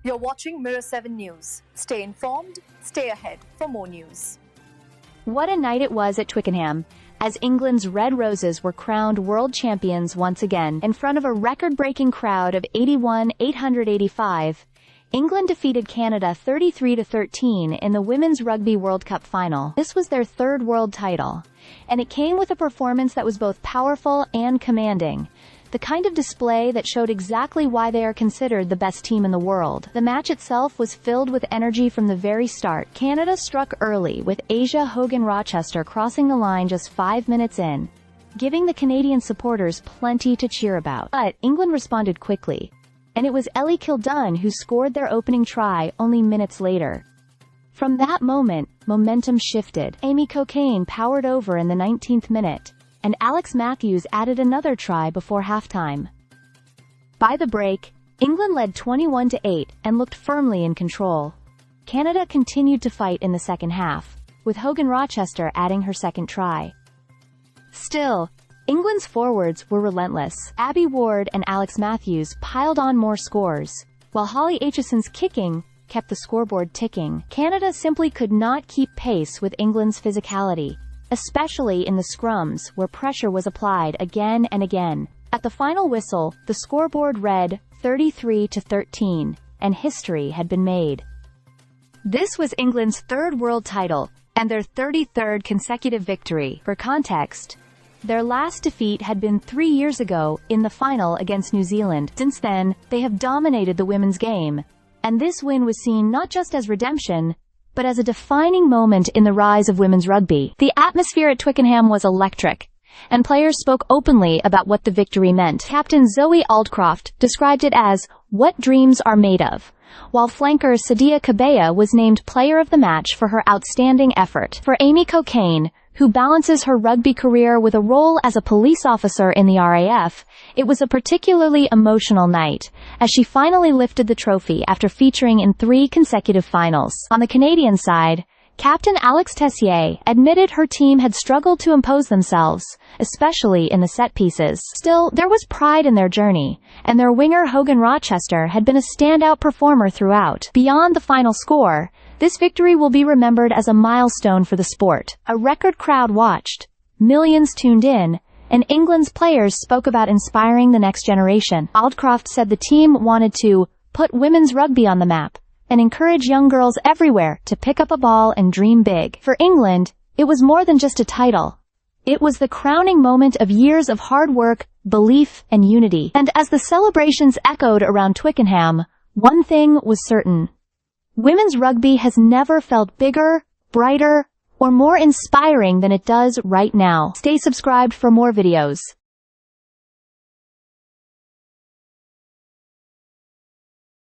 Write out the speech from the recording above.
You're watching Mirror 7 News. Stay informed, stay ahead for more news. What a night it was at Twickenham, as England's Red Roses were crowned world champions once again. In front of a record-breaking crowd of 81,885, England defeated Canada 33-13 in the Women's Rugby World Cup final. This was their third world title, and it came with a performance that was both powerful and commanding. The kind of display that showed exactly why they are considered the best team in the world. The match itself was filled with energy from the very start. Canada struck early, with Asia Hogan-Rochester crossing the line just 5 minutes in, giving the Canadian supporters plenty to cheer about. But England responded quickly, and it was Ellie Kildunn who scored their opening try only minutes later. From that moment, momentum shifted. Amy Cockayne powered over in the 19th minute, and Alex Matthews added another try before halftime. By the break, England led 21-8 and looked firmly in control. Canada continued to fight in the second half, with Hogan-Rochester adding her second try. Still, England's forwards were relentless. Abby Ward and Alex Matthews piled on more scores, while Holly Aitchison's kicking kept the scoreboard ticking. Canada simply could not keep pace with England's physicality, especially in the scrums, where pressure was applied again and again. At the final whistle, the scoreboard read 33-13, and history had been made. This was England's third world title, and their 33rd consecutive victory. For context, their last defeat had been 3 years ago, in the final against New Zealand. Since then, they have dominated the women's game, and this win was seen not just as redemption, but as a defining moment in the rise of women's rugby. The atmosphere at Twickenham was electric, and players spoke openly about what the victory meant. Captain Zoe Aldcroft described it as what dreams are made of, while flanker Sadia Kabea was named player of the match for her outstanding effort. For Amy Cockayne, who balances her rugby career with a role as a police officer in the RAF, it was a particularly emotional night, as she finally lifted the trophy after featuring in 3 consecutive finals. On the Canadian side, Captain Alex Tessier admitted her team had struggled to impose themselves, especially in the set pieces. Still, there was pride in their journey, and their winger Hogan-Rochester had been a standout performer throughout. Beyond the final score, this victory will be remembered as a milestone for the sport. A record crowd watched, millions tuned in, and England's players spoke about inspiring the next generation. Aldcroft said the team wanted to put women's rugby on the map and encourage young girls everywhere to pick up a ball and dream big. For England, it was more than just a title. It was the crowning moment of years of hard work, belief, and unity. And as the celebrations echoed around Twickenham, one thing was certain. Women's rugby has never felt bigger, brighter, or more inspiring than it does right now. Stay subscribed for more videos.